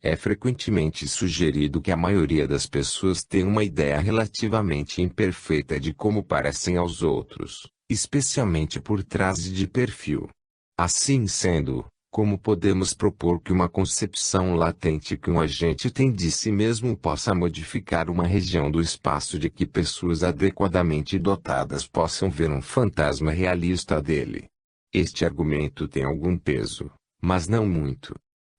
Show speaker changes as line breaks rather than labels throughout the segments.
É frequentemente sugerido que a maioria das pessoas tem uma ideia relativamente imperfeita de como parecem aos outros, especialmente por trás de perfil. Assim sendo, como podemos propor que uma concepção latente que um agente tem de si mesmo possa modificar uma região do espaço de que pessoas adequadamente dotadas possam ver um fantasma realista dele? Este argumento tem algum peso, mas não muito.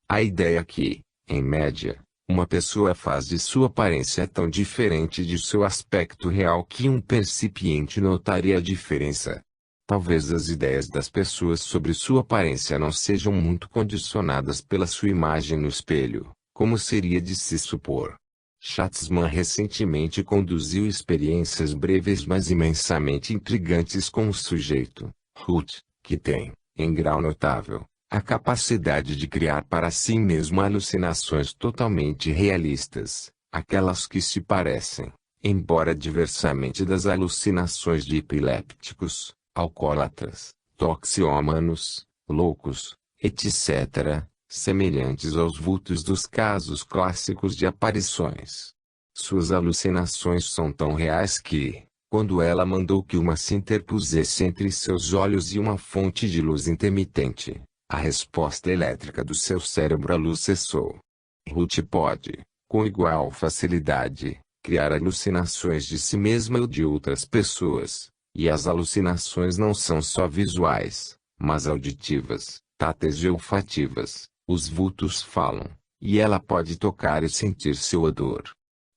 A ideia que, em média, uma pessoa faz de sua aparência tão diferente de seu aspecto real que um percipiente notaria a diferença. Talvez as ideias das pessoas sobre sua aparência não sejam muito condicionadas pela sua imagem no espelho, como seria de se supor. Schatzman recentemente conduziu experiências breves mas imensamente intrigantes com um sujeito, Ruth, que tem, em grau notável, a capacidade de criar para si mesmo alucinações totalmente realistas, aquelas que se parecem, embora diversamente das alucinações de epilépticos, alcoólatras, toxicômanos, loucos, etc., semelhantes aos vultos dos casos clássicos de aparições. Suas alucinações são tão reais que, quando ela mandou que uma se interpusesse entre seus olhos e uma fonte de luz intermitente, a resposta elétrica do seu cérebro à luz cessou. Ruth pode, com igual facilidade, criar alucinações de si mesma ou de outras pessoas, e as alucinações não são só visuais, mas auditivas, táteis e olfativas. Os vultos falam, e ela pode tocar e sentir seu odor.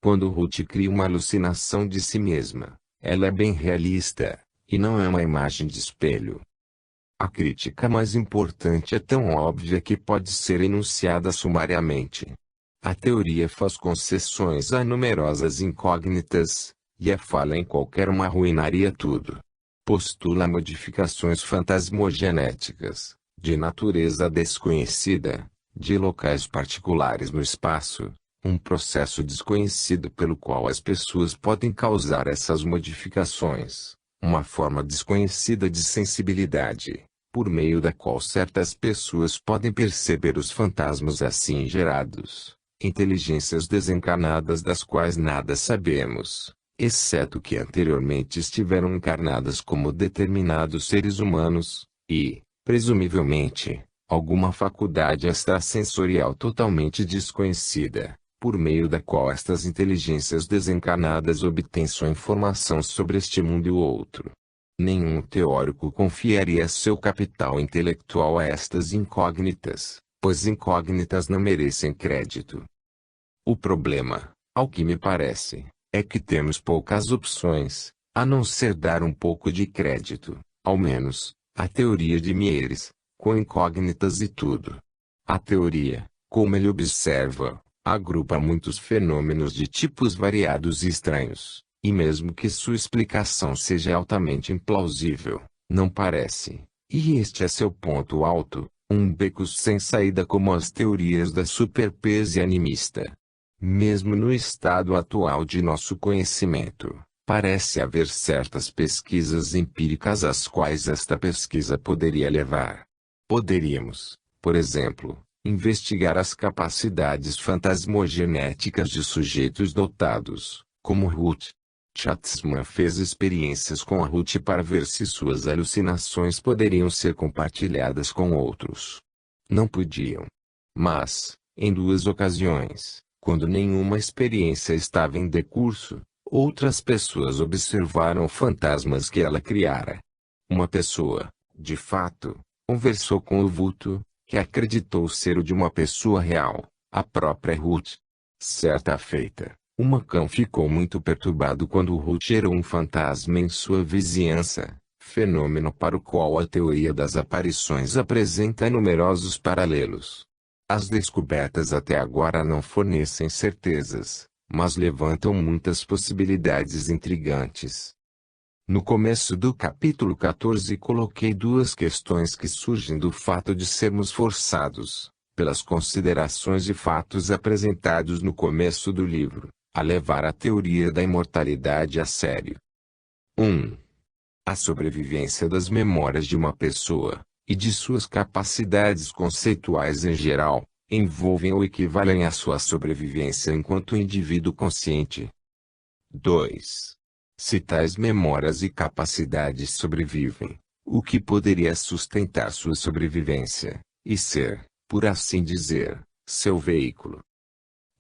Quando Ruth cria uma alucinação de si mesma, ela é bem realista, e não é uma imagem de espelho. A crítica mais importante é tão óbvia que pode ser enunciada sumariamente. A teoria faz concessões a numerosas incógnitas, e a falha em qualquer uma arruinaria tudo. Postula modificações fantasmogenéticas, de natureza desconhecida, de locais particulares no espaço, um processo desconhecido pelo qual as pessoas podem causar essas modificações, uma forma desconhecida de sensibilidade, por meio da qual certas pessoas podem perceber os fantasmas assim gerados, inteligências desencarnadas das quais nada sabemos, exceto que anteriormente estiveram encarnadas como determinados seres humanos, e, presumivelmente, alguma faculdade extrasensorial totalmente desconhecida, por meio da qual estas inteligências desencarnadas obtêm sua informação sobre este mundo e o outro. Nenhum teórico confiaria seu capital intelectual a estas incógnitas, pois incógnitas não merecem crédito. O problema, ao que me parece, é que temos poucas opções, a não ser dar um pouco de crédito, ao menos, à teoria de Mieres, com incógnitas e tudo. A teoria, como ele observa, agrupa muitos fenômenos de tipos variados e estranhos, e mesmo que sua explicação seja altamente implausível, não parece, e este é seu ponto alto, um beco sem saída como as teorias da superpese animista. Mesmo no estado atual de nosso conhecimento, parece haver certas pesquisas empíricas às quais esta pesquisa poderia levar. Poderíamos, por exemplo, investigar as capacidades fantasmogenéticas de sujeitos dotados, como Ruth. Schatzman fez experiências com a Ruth para ver se suas alucinações poderiam ser compartilhadas com outros. Não podiam. Mas, em 2 ocasiões, quando nenhuma experiência estava em decurso, outras pessoas observaram fantasmas que ela criara. Uma pessoa, de fato, conversou com o vulto, que acreditou ser o de uma pessoa real, a própria Ruth. Certa feita, o Macão ficou muito perturbado quando Ruth gerou um fantasma em sua vizinhança, fenômeno para o qual a teoria das aparições apresenta numerosos paralelos. As descobertas até agora não fornecem certezas, mas levantam muitas possibilidades intrigantes. No começo do capítulo 14 coloquei 2 questões que surgem do fato de sermos forçados, pelas considerações e fatos apresentados no começo do livro, a levar a teoria da imortalidade a sério. 1. A sobrevivência das memórias de uma pessoa, e de suas capacidades conceituais em geral, envolvem ou equivalem à sua sobrevivência enquanto indivíduo consciente. 2. Se tais memórias e capacidades sobrevivem, o que poderia sustentar sua sobrevivência, e ser, por assim dizer, seu veículo?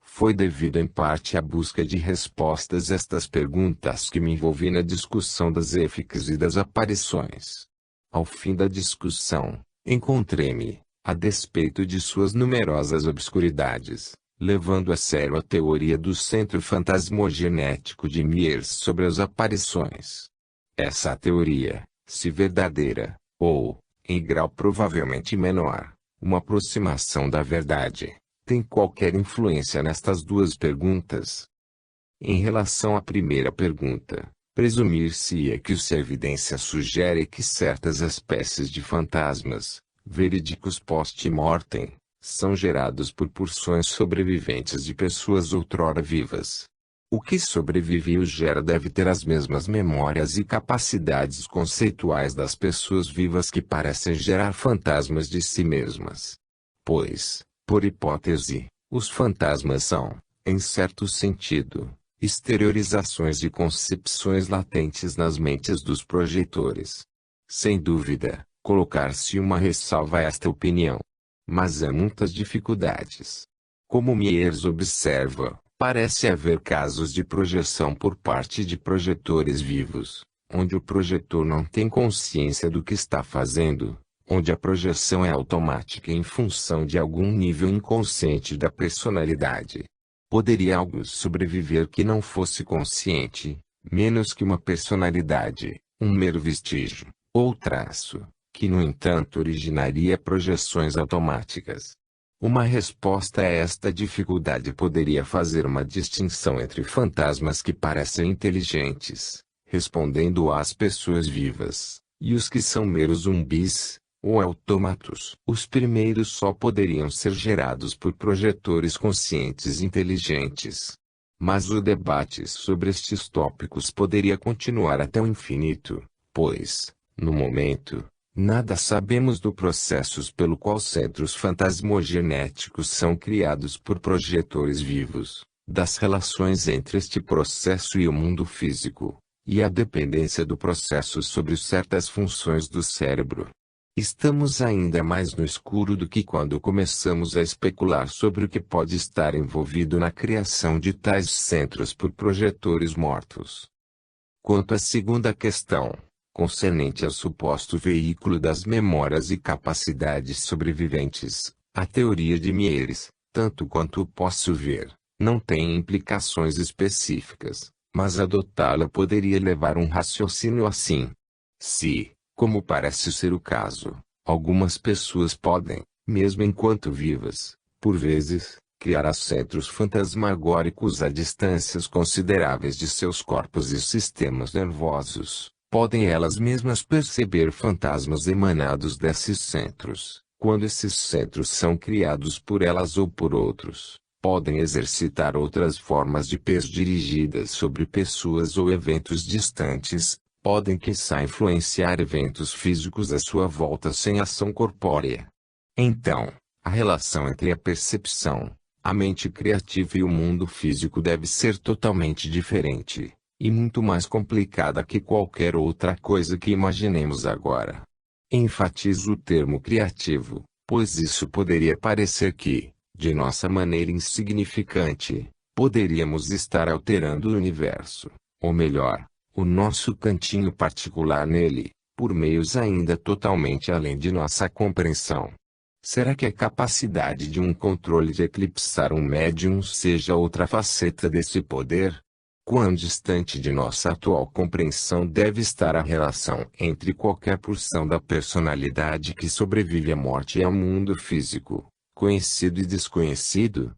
Foi devido em parte à busca de respostas a estas perguntas que me envolvi na discussão das EFICs e das aparições. Ao fim da discussão, encontrei-me, a despeito de suas numerosas obscuridades, levando a sério a teoria do centro fantasmogenético de Myers sobre as aparições. Essa teoria, se verdadeira, ou, em grau provavelmente menor, uma aproximação da verdade, tem qualquer influência nestas duas perguntas? Em relação à primeira pergunta, presumir-se-ia que se a evidência sugere que certas espécies de fantasmas, verídicos post-mortem, são gerados por porções sobreviventes de pessoas outrora vivas. O que sobrevive e os gera deve ter as mesmas memórias e capacidades conceituais das pessoas vivas que parecem gerar fantasmas de si mesmas. Pois, por hipótese, os fantasmas são, em certo sentido, exteriorizações de concepções latentes nas mentes dos projetores. Sem dúvida, colocar-se uma ressalva a esta opinião. Mas há muitas dificuldades. Como Myers observa, parece haver casos de projeção por parte de projetores vivos, onde o projetor não tem consciência do que está fazendo, onde a projeção é automática em função de algum nível inconsciente da personalidade. Poderia algo sobreviver que não fosse consciente, menos que uma personalidade, um mero vestígio, ou traço, que no entanto originaria projeções automáticas. Uma resposta a esta dificuldade poderia fazer uma distinção entre fantasmas que parecem inteligentes, respondendo às pessoas vivas, e os que são meros zumbis, ou autômatos. Os primeiros só poderiam ser gerados por projetores conscientes inteligentes. Mas o debate sobre estes tópicos poderia continuar até o infinito, pois, no momento, nada sabemos do processos pelo qual centros fantasmogenéticos são criados por projetores vivos, das relações entre este processo e o mundo físico, e a dependência do processo sobre certas funções do cérebro. Estamos ainda mais no escuro do que quando começamos a especular sobre o que pode estar envolvido na criação de tais centros por projetores mortos. Quanto à segunda questão, concernente ao suposto veículo das memórias e capacidades sobreviventes, a teoria de Myers, tanto quanto posso ver, não tem implicações específicas, mas adotá-la poderia levar um raciocínio assim. Se, como parece ser o caso, algumas pessoas podem, mesmo enquanto vivas, por vezes, criar centros fantasmagóricos a distâncias consideráveis de seus corpos e sistemas nervosos, podem elas mesmas perceber fantasmas emanados desses centros. Quando esses centros são criados por elas ou por outros, podem exercitar outras formas de peso dirigidas sobre pessoas ou eventos distantes, podem quiçá influenciar eventos físicos à sua volta sem ação corpórea. Então, a relação entre a percepção, a mente criativa e o mundo físico deve ser totalmente diferente, e muito mais complicada que qualquer outra coisa que imaginemos agora. Enfatizo o termo criativo, pois isso poderia parecer que, de nossa maneira insignificante, poderíamos estar alterando o universo, ou melhor, o nosso cantinho particular nele, por meios ainda totalmente além de nossa compreensão. Será que a capacidade de um controle de eclipsar um médium seja outra faceta desse poder? Quão distante de nossa atual compreensão deve estar a relação entre qualquer porção da personalidade que sobrevive à morte e ao mundo físico, conhecido e desconhecido?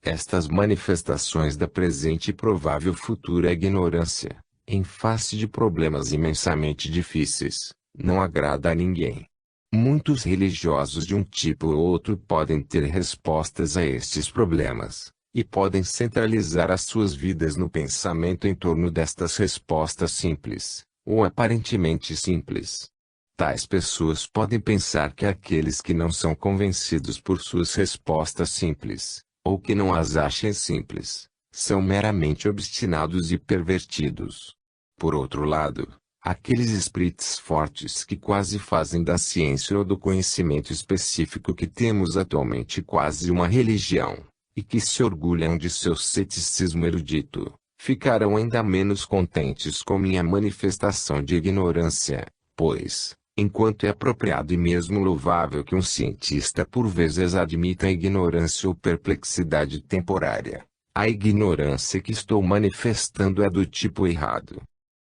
Estas manifestações da presente e provável futura ignorância, em face de problemas imensamente difíceis, não agrada a ninguém. Muitos religiosos de um tipo ou outro podem ter respostas a estes problemas, e podem centralizar as suas vidas no pensamento em torno destas respostas simples, ou aparentemente simples. Tais pessoas podem pensar que aqueles que não são convencidos por suas respostas simples, ou que não as achem simples, são meramente obstinados e pervertidos. Por outro lado, aqueles espíritos fortes que quase fazem da ciência ou do conhecimento específico que temos atualmente quase uma religião, e que se orgulham de seu ceticismo erudito, ficarão ainda menos contentes com minha manifestação de ignorância, pois, enquanto é apropriado e mesmo louvável que um cientista por vezes admita a ignorância ou perplexidade temporária, a ignorância que estou manifestando é do tipo errado.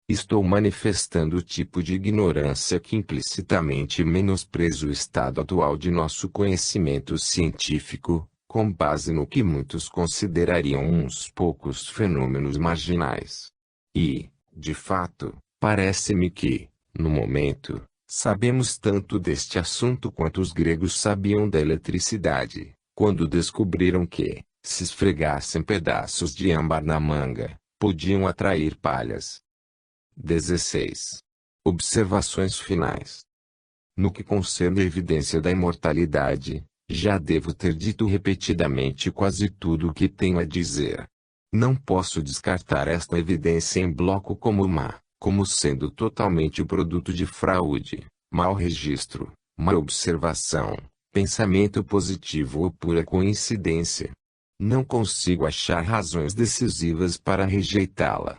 Estou manifestando o tipo de ignorância que implicitamente menospreza o estado atual de nosso conhecimento científico, com base no que muitos considerariam uns poucos fenômenos marginais. E, de fato, parece-me que, no momento, sabemos tanto deste assunto quanto os gregos sabiam da eletricidade, quando descobriram que, se esfregassem pedaços de âmbar na manga, podiam atrair palhas. 16. Observações finais. No que concerne a evidência da imortalidade, já devo ter dito repetidamente quase tudo o que tenho a dizer. Não posso descartar esta evidência em bloco como sendo totalmente o produto de fraude, mau registro, má observação, pensamento positivo ou pura coincidência. Não consigo achar razões decisivas para rejeitá-la.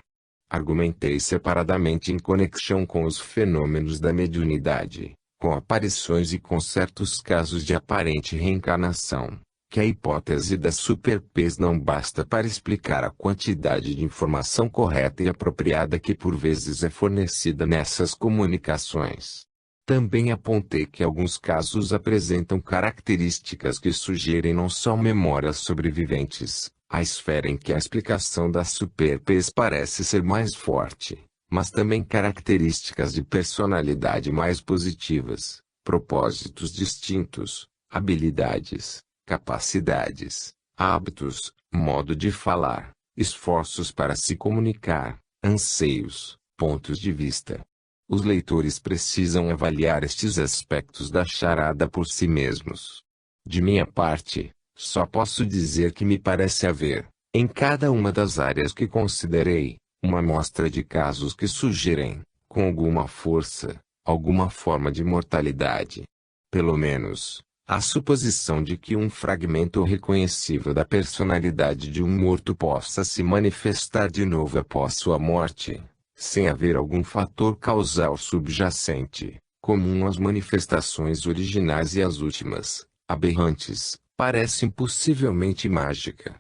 Argumentei separadamente em conexão com os fenômenos da mediunidade, com aparições e com certos casos de aparente reencarnação, que a hipótese da superpes não basta para explicar a quantidade de informação correta e apropriada que por vezes é fornecida nessas comunicações. Também apontei que alguns casos apresentam características que sugerem não só memórias sobreviventes, a esfera em que a explicação da superpes parece ser mais forte, mas também características de personalidade mais positivas, propósitos distintos, habilidades, capacidades, hábitos, modo de falar, esforços para se comunicar, anseios, pontos de vista. Os leitores precisam avaliar estes aspectos da charada por si mesmos. De minha parte, só posso dizer que me parece haver, em cada uma das áreas que considerei, uma amostra de casos que sugerem, com alguma força, alguma forma de mortalidade. Pelo menos, a suposição de que um fragmento reconhecível da personalidade de um morto possa se manifestar de novo após sua morte, sem haver algum fator causal subjacente, comum às manifestações originais e às últimas, aberrantes, parece impossivelmente mágica.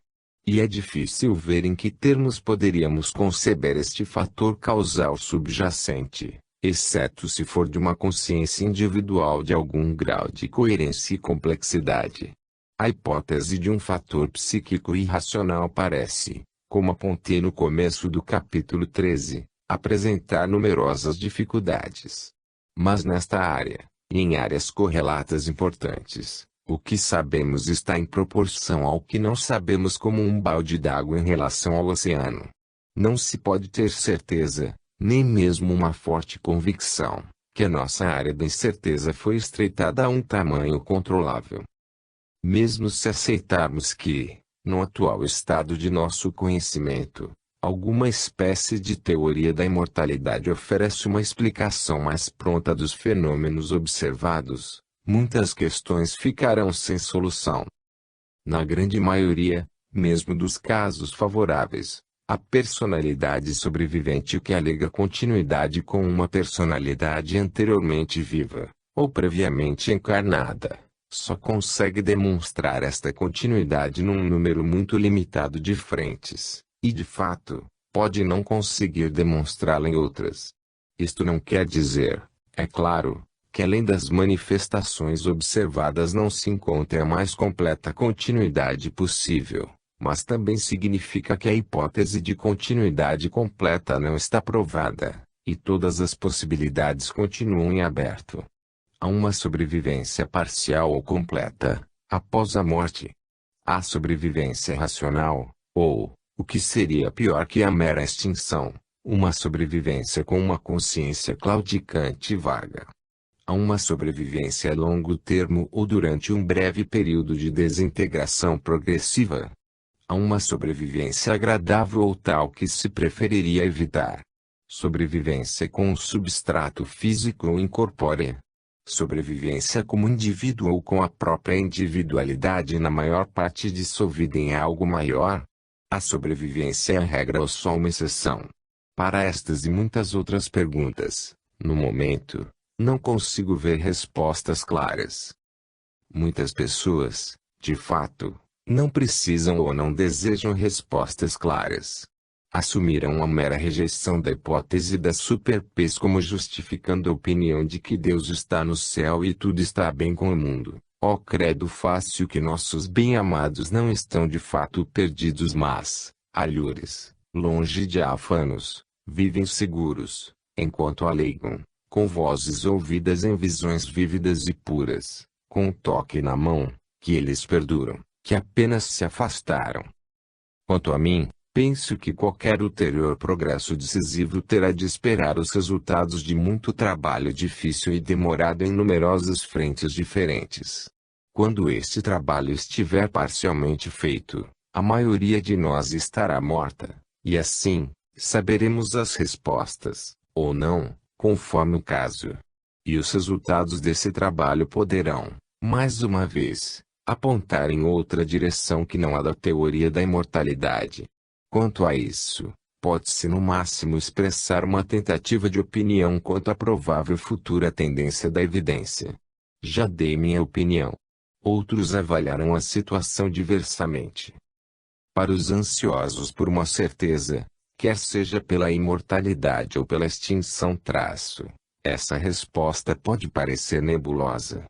E é difícil ver em que termos poderíamos conceber este fator causal subjacente, exceto se for de uma consciência individual de algum grau de coerência e complexidade. A hipótese de um fator psíquico irracional parece, como apontei no começo do capítulo 13, apresentar numerosas dificuldades. Mas nesta área, e em áreas correlatas importantes, o que sabemos está em proporção ao que não sabemos, como um balde d'água em relação ao oceano. Não se pode ter certeza, nem mesmo uma forte convicção, que a nossa área da incerteza foi estreitada a um tamanho controlável. Mesmo se aceitarmos que, no atual estado de nosso conhecimento, alguma espécie de teoria da imortalidade oferece uma explicação mais pronta dos fenômenos observados, muitas questões ficarão sem solução. Na grande maioria, mesmo dos casos favoráveis, a personalidade sobrevivente que alega continuidade com uma personalidade anteriormente viva, ou previamente encarnada, só consegue demonstrar esta continuidade num número muito limitado de frentes. E de fato, pode não conseguir demonstrá-la em outras. Isto não quer dizer, é claro, que além das manifestações observadas não se encontre a mais completa continuidade possível, mas também significa que a hipótese de continuidade completa não está provada, e todas as possibilidades continuam em aberto. Há uma sobrevivência parcial ou completa, após a morte. Há sobrevivência racional, ou, o que seria pior que a mera extinção, uma sobrevivência com uma consciência claudicante e vaga. Há uma sobrevivência a longo termo ou durante um breve período de desintegração progressiva. Há uma sobrevivência agradável ou tal que se preferiria evitar. Sobrevivência com um substrato físico ou incorpóreo. Sobrevivência como indivíduo ou com a própria individualidade na maior parte dissolvida em algo maior. A sobrevivência é a regra ou só uma exceção? Para estas e muitas outras perguntas, no momento, não consigo ver respostas claras. Muitas pessoas, de fato, não precisam ou não desejam respostas claras. Assumiram a mera rejeição da hipótese da superpes como justificando a opinião de que Deus está no céu e tudo está bem com o mundo. Ó credo fácil que nossos bem-amados não estão de fato perdidos mas, alhures, longe de afanos, vivem seguros, enquanto alegam, com vozes ouvidas em visões vívidas e puras, com um toque na mão, que eles perduram, que apenas se afastaram. Quanto a mim, penso que qualquer ulterior progresso decisivo terá de esperar os resultados de muito trabalho difícil e demorado em numerosas frentes diferentes. Quando este trabalho estiver parcialmente feito, a maioria de nós estará morta, e assim, saberemos as respostas, ou não, conforme o caso. E os resultados desse trabalho poderão, mais uma vez, apontar em outra direção que não a da teoria da imortalidade. Quanto a isso, pode-se no máximo expressar uma tentativa de opinião quanto à provável futura tendência da evidência. Já dei minha opinião. Outros avaliaram a situação diversamente. Para os ansiosos por uma certeza, quer seja pela imortalidade ou pela extinção essa resposta pode parecer nebulosa.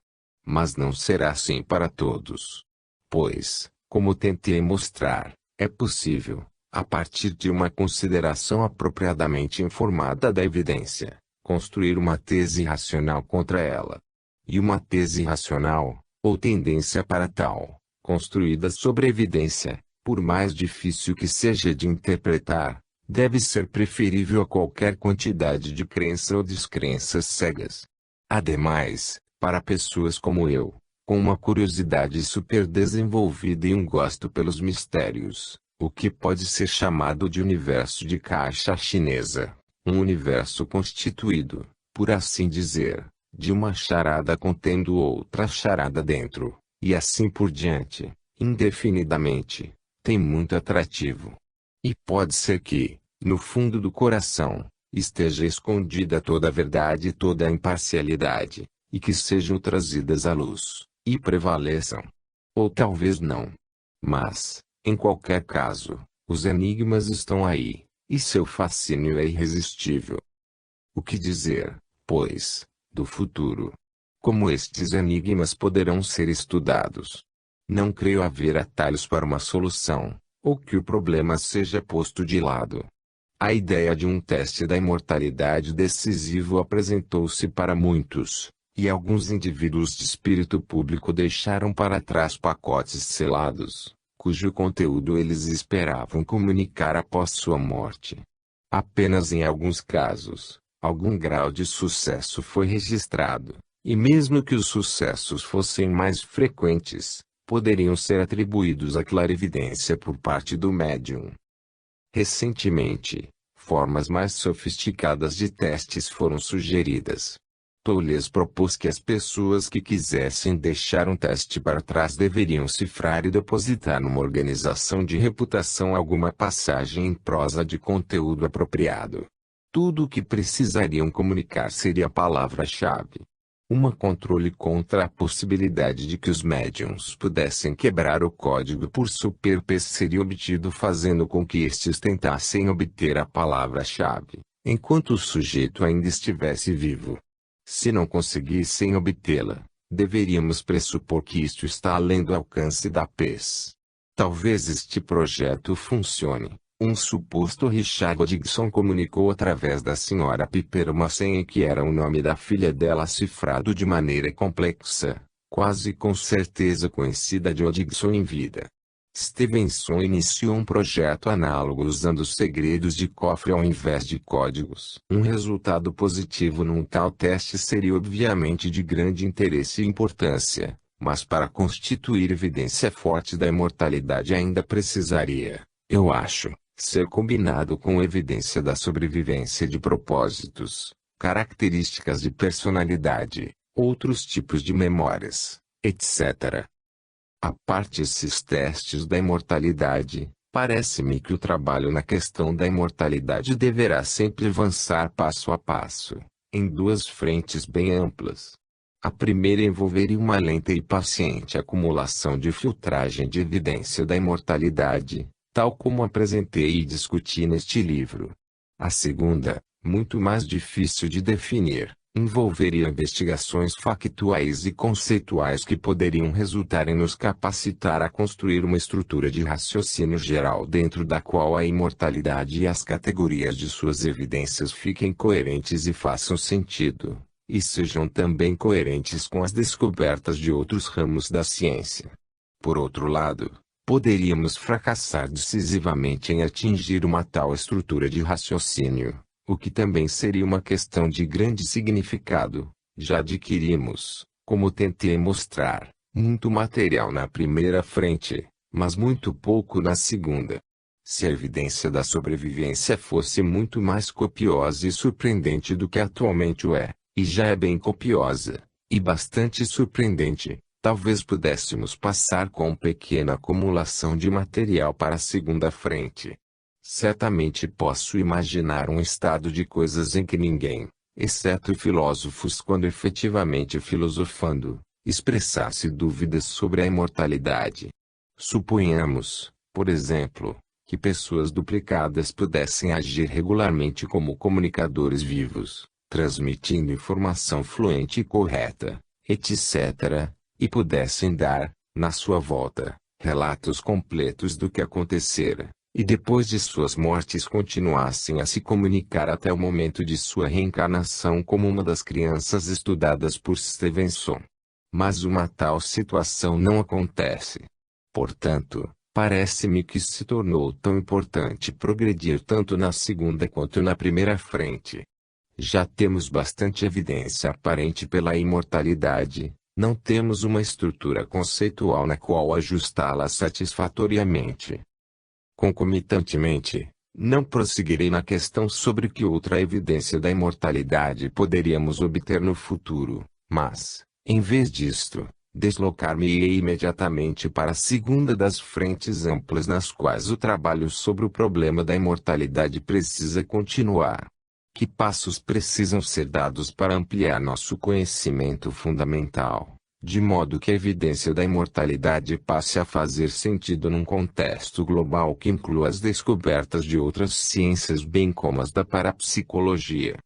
Mas não será assim para todos. Pois, como tentei mostrar, é possível, a partir de uma consideração apropriadamente informada da evidência, construir uma tese racional contra ela. E uma tese racional, ou tendência para tal, construída sobre evidência, por mais difícil que seja de interpretar, deve ser preferível a qualquer quantidade de crença ou descrenças cegas. Ademais, para pessoas como eu, com uma curiosidade superdesenvolvida e um gosto pelos mistérios, o que pode ser chamado de universo de caixa chinesa, um universo constituído, por assim dizer, de uma charada contendo outra charada dentro, e assim por diante, indefinidamente, tem muito atrativo. E pode ser que, no fundo do coração, esteja escondida toda a verdade e toda a imparcialidade, e que sejam trazidas à luz, e prevaleçam. Ou talvez não. Mas, em qualquer caso, os enigmas estão aí, e seu fascínio é irresistível. O que dizer, pois, do futuro? Como estes enigmas poderão ser estudados? Não creio haver atalhos para uma solução, ou que o problema seja posto de lado. A ideia de um teste da imortalidade decisivo apresentou-se para muitos, e alguns indivíduos de espírito público deixaram para trás pacotes selados, cujo conteúdo eles esperavam comunicar após sua morte. Apenas em alguns casos, algum grau de sucesso foi registrado, e mesmo que os sucessos fossem mais frequentes, poderiam ser atribuídos à clarividência por parte do médium. Recentemente, formas mais sofisticadas de testes foram sugeridas. Tolles propôs que as pessoas que quisessem deixar um teste para trás deveriam cifrar e depositar numa organização de reputação alguma passagem em prosa de conteúdo apropriado. Tudo o que precisariam comunicar seria a palavra-chave. Uma controle contra a possibilidade de que os médiums pudessem quebrar o código por superpes seria obtido fazendo com que estes tentassem obter a palavra-chave, enquanto o sujeito ainda estivesse vivo. Se não conseguissem obtê-la, deveríamos pressupor que isto está além do alcance da PES. Talvez este projeto funcione. Um suposto Richard Dixon comunicou através da Sra. Piper uma senha que era o nome da filha dela cifrado de maneira complexa, quase com certeza conhecida de Dixon em vida. Stevenson iniciou um projeto análogo usando os segredos de cofre ao invés de códigos. Um resultado positivo num tal teste seria obviamente de grande interesse e importância, mas para constituir evidência forte da imortalidade ainda precisaria, eu acho, ser combinado com evidência da sobrevivência de propósitos, características de personalidade, outros tipos de memórias, etc. A parte esses testes da imortalidade, parece-me que o trabalho na questão da imortalidade deverá sempre avançar passo a passo, em duas frentes bem amplas. A primeira envolveria uma lenta e paciente acumulação de filtragem de evidência da imortalidade, tal como apresentei e discuti neste livro. A segunda, muito mais difícil de definir, envolveria investigações factuais e conceituais que poderiam resultar em nos capacitar a construir uma estrutura de raciocínio geral dentro da qual a imortalidade e as categorias de suas evidências fiquem coerentes e façam sentido, e sejam também coerentes com as descobertas de outros ramos da ciência. Por outro lado, poderíamos fracassar decisivamente em atingir uma tal estrutura de raciocínio, o que também seria uma questão de grande significado. Já adquirimos, como tentei mostrar, muito material na primeira frente, mas muito pouco na segunda. Se a evidência da sobrevivência fosse muito mais copiosa e surpreendente do que atualmente o é, e já é bem copiosa, e bastante surpreendente, talvez pudéssemos passar com pequena acumulação de material para a segunda frente. Certamente posso imaginar um estado de coisas em que ninguém, exceto filósofos quando efetivamente filosofando, expressasse dúvidas sobre a imortalidade. Suponhamos, por exemplo, que pessoas duplicadas pudessem agir regularmente como comunicadores vivos, transmitindo informação fluente e correta, etc., e pudessem dar, na sua volta, relatos completos do que acontecera, e depois de suas mortes continuassem a se comunicar até o momento de sua reencarnação como uma das crianças estudadas por Stevenson. Mas uma tal situação não acontece. Portanto, parece-me que se tornou tão importante progredir tanto na segunda quanto na primeira frente. Já temos bastante evidência aparente pela imortalidade, não temos uma estrutura conceitual na qual ajustá-la satisfatoriamente. Concomitantemente, não prosseguirei na questão sobre que outra evidência da imortalidade poderíamos obter no futuro, mas, em vez disto, deslocar-me-ei imediatamente para a segunda das frentes amplas nas quais o trabalho sobre o problema da imortalidade precisa continuar. Que passos precisam ser dados para ampliar nosso conhecimento fundamental, de modo que a evidência da imortalidade passe a fazer sentido num contexto global que inclua as descobertas de outras ciências bem como as da parapsicologia?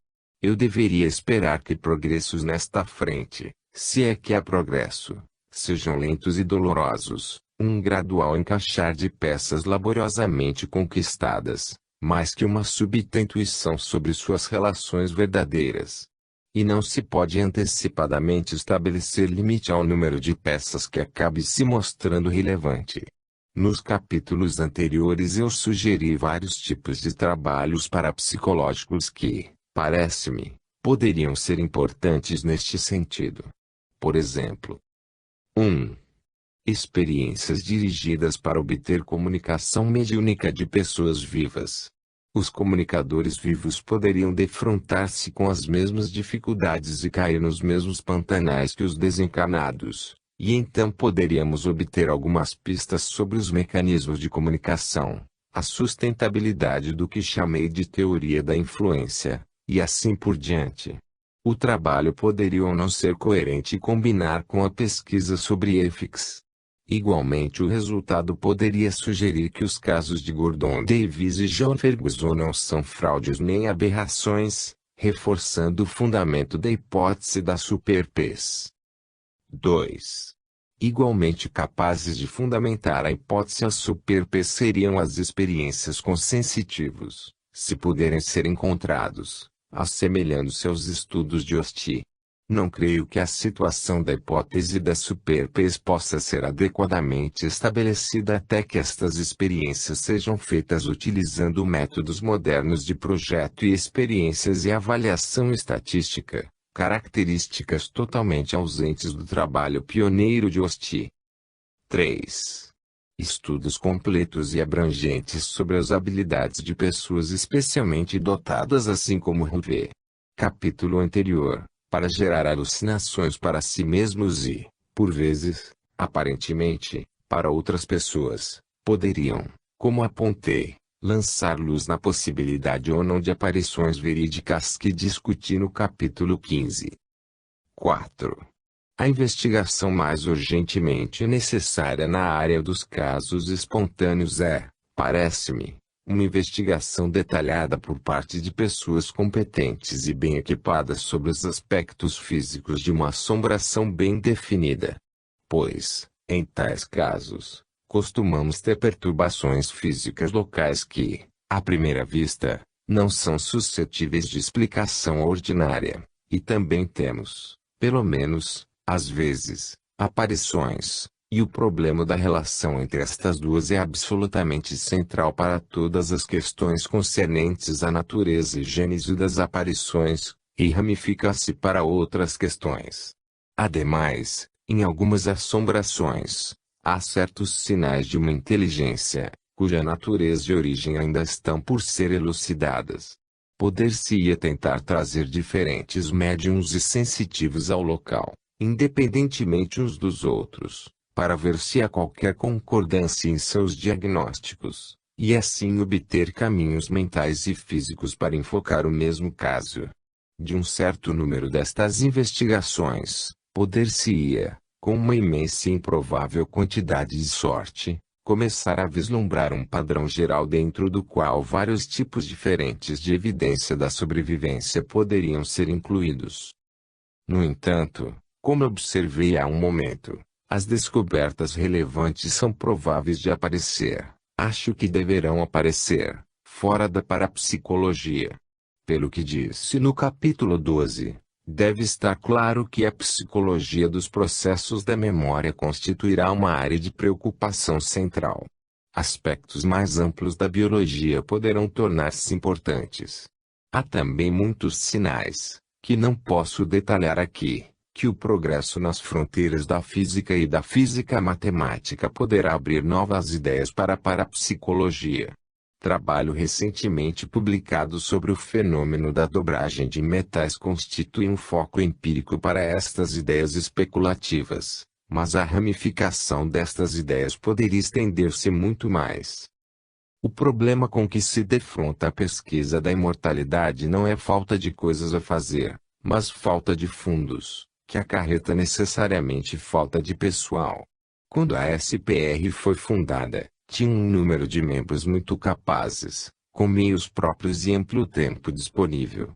Eu deveria esperar que progressos nesta frente, se é que há progresso, sejam lentos e dolorosos, um gradual encaixar de peças laboriosamente conquistadas, mais que uma súbita intuição sobre suas relações verdadeiras. E não se pode antecipadamente estabelecer limite ao número de peças que acabe se mostrando relevante. Nos capítulos anteriores eu sugeri vários tipos de trabalhos parapsicológicos que, parece-me, poderiam ser importantes neste sentido. Por exemplo, 1. Experiências dirigidas para obter comunicação mediúnica de pessoas vivas. Os comunicadores vivos poderiam defrontar-se com as mesmas dificuldades e cair nos mesmos pantanais que os desencarnados, e então poderíamos obter algumas pistas sobre os mecanismos de comunicação, a sustentabilidade do que chamei de teoria da influência, e assim por diante. O trabalho poderia ou não ser coerente e combinar com a pesquisa sobre EFIX. Igualmente o resultado poderia sugerir que os casos de Gordon Davis e John Ferguson não são fraudes nem aberrações, reforçando o fundamento da hipótese da superpes. 2. Igualmente capazes de fundamentar a hipótese a superpes seriam as experiências com sensitivos, se puderem ser encontrados, assemelhando-se aos estudos de Hosti. Não creio que a situação da hipótese da superpes possa ser adequadamente estabelecida até que estas experiências sejam feitas utilizando métodos modernos de projeto e experiências e avaliação estatística, características totalmente ausentes do trabalho pioneiro de Hoste. 3. Estudos completos e abrangentes sobre as habilidades de pessoas especialmente dotadas assim como Rouvet. Capítulo anterior. Para gerar alucinações para si mesmos e, por vezes, aparentemente, para outras pessoas, poderiam, como apontei, lançar luz na possibilidade ou não de aparições verídicas que discuti no capítulo 15. 4. A investigação mais urgentemente necessária na área dos casos espontâneos é, parece-me, uma investigação detalhada por parte de pessoas competentes e bem equipadas sobre os aspectos físicos de uma assombração bem definida. Pois, em tais casos, costumamos ter perturbações físicas locais que, à primeira vista, não são suscetíveis de explicação ordinária, e também temos, pelo menos, às vezes, aparições. E o problema da relação entre estas duas é absolutamente central para todas as questões concernentes à natureza e gênese das aparições, e ramifica-se para outras questões. Ademais, em algumas assombrações, há certos sinais de uma inteligência, cuja natureza e origem ainda estão por ser elucidadas. Poder-se-ia tentar trazer diferentes médiums e sensitivos ao local, independentemente uns dos outros, para ver se há qualquer concordância em seus diagnósticos, e assim obter caminhos mentais e físicos para enfocar o mesmo caso. De um certo número destas investigações, poder-se-ia, com uma imensa e improvável quantidade de sorte, começar a vislumbrar um padrão geral dentro do qual vários tipos diferentes de evidência da sobrevivência poderiam ser incluídos. No entanto, como observei há um momento, as descobertas relevantes são prováveis de aparecer, acho que deverão aparecer, fora da parapsicologia. Pelo que disse no capítulo 12, deve estar claro que a psicologia dos processos da memória constituirá uma área de preocupação central. Aspectos mais amplos da biologia poderão tornar-se importantes. Há também muitos sinais, que não posso detalhar aqui, que o progresso nas fronteiras da física e da física matemática poderá abrir novas ideias para a parapsicologia. Trabalho recentemente publicado sobre o fenômeno da dobragem de metais constitui um foco empírico para estas ideias especulativas, mas a ramificação destas ideias poderia estender-se muito mais. O problema com que se defronta a pesquisa da imortalidade não é falta de coisas a fazer, mas falta de fundos, que acarreta necessariamente falta de pessoal. Quando a SPR foi fundada, tinha um número de membros muito capazes, com meios próprios e amplo tempo disponível.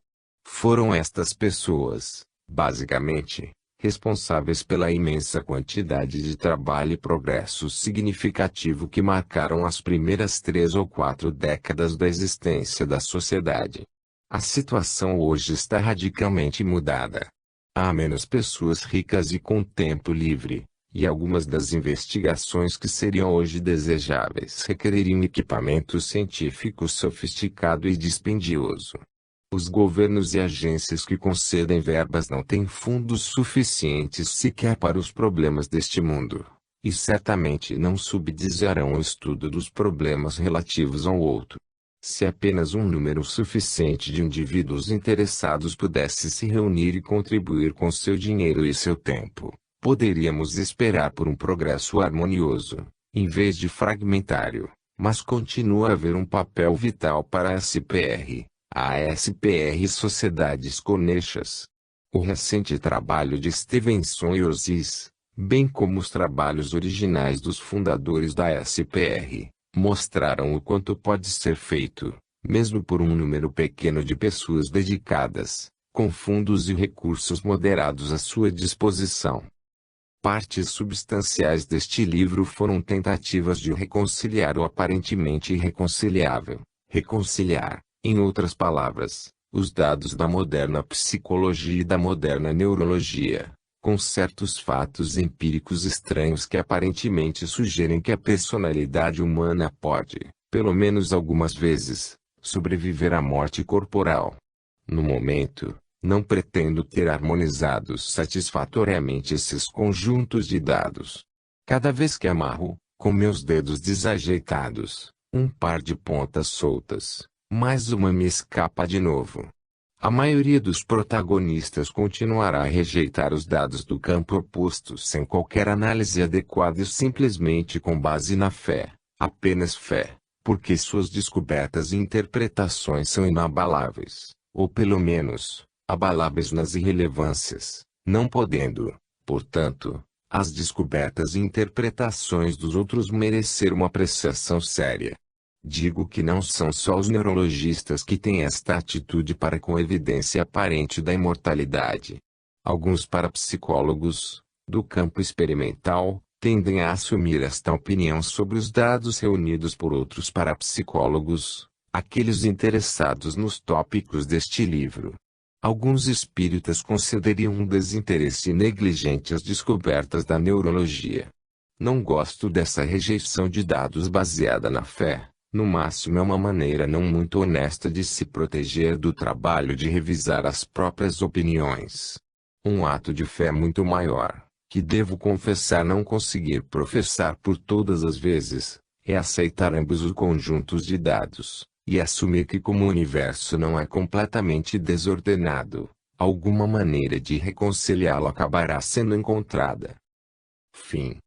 Foram estas pessoas, basicamente, responsáveis pela imensa quantidade de trabalho e progresso significativo que marcaram as primeiras 3 ou 4 décadas da existência da sociedade. A situação hoje está radicalmente mudada. Há menos pessoas ricas e com tempo livre, e algumas das investigações que seriam hoje desejáveis requereriam equipamento científico sofisticado e dispendioso. Os governos e agências que concedem verbas não têm fundos suficientes sequer para os problemas deste mundo, e certamente não subsidiarão o estudo dos problemas relativos ao outro. Se apenas um número suficiente de indivíduos interessados pudesse se reunir e contribuir com seu dinheiro e seu tempo, poderíamos esperar por um progresso harmonioso, em vez de fragmentário, mas continua a haver um papel vital para a SPR, a SPR Sociedades Conexas. O recente trabalho de Stevenson e Ozis, bem como os trabalhos originais dos fundadores da SPR, mostraram o quanto pode ser feito, mesmo por um número pequeno de pessoas dedicadas, com fundos e recursos moderados à sua disposição. Partes substanciais deste livro foram tentativas de reconciliar o aparentemente irreconciliável, reconciliar, em outras palavras, Os dados da moderna psicologia e da moderna neurologia, com certos fatos empíricos estranhos que aparentemente sugerem que a personalidade humana pode, pelo menos algumas vezes, sobreviver à morte corporal. No momento, não pretendo ter harmonizados satisfatoriamente esses conjuntos de dados. Cada vez que amarro, com meus dedos desajeitados, um par de pontas soltas, mais uma me escapa de novo. A maioria dos protagonistas continuará a rejeitar os dados do campo oposto sem qualquer análise adequada e simplesmente com base na fé, apenas fé, porque suas descobertas e interpretações são inabaláveis, ou pelo menos, abaláveis nas irrelevâncias, não podendo, portanto, as descobertas e interpretações dos outros merecer uma apreciação séria. Digo que não são só os neurologistas que têm esta atitude para com evidência aparente da imortalidade. Alguns parapsicólogos, do campo experimental, tendem a assumir esta opinião sobre os dados reunidos por outros parapsicólogos, aqueles interessados nos tópicos deste livro. Alguns espíritas concederiam um desinteresse negligente às descobertas da neurologia. Não gosto dessa rejeição de dados baseada na fé. No máximo é uma maneira não muito honesta de se proteger do trabalho de revisar as próprias opiniões. Um ato de fé muito maior, que devo confessar não conseguir professar por todas as vezes, é aceitar ambos os conjuntos de dados, e assumir que como o universo não é completamente desordenado, alguma maneira de reconciliá-lo acabará sendo encontrada. Fim.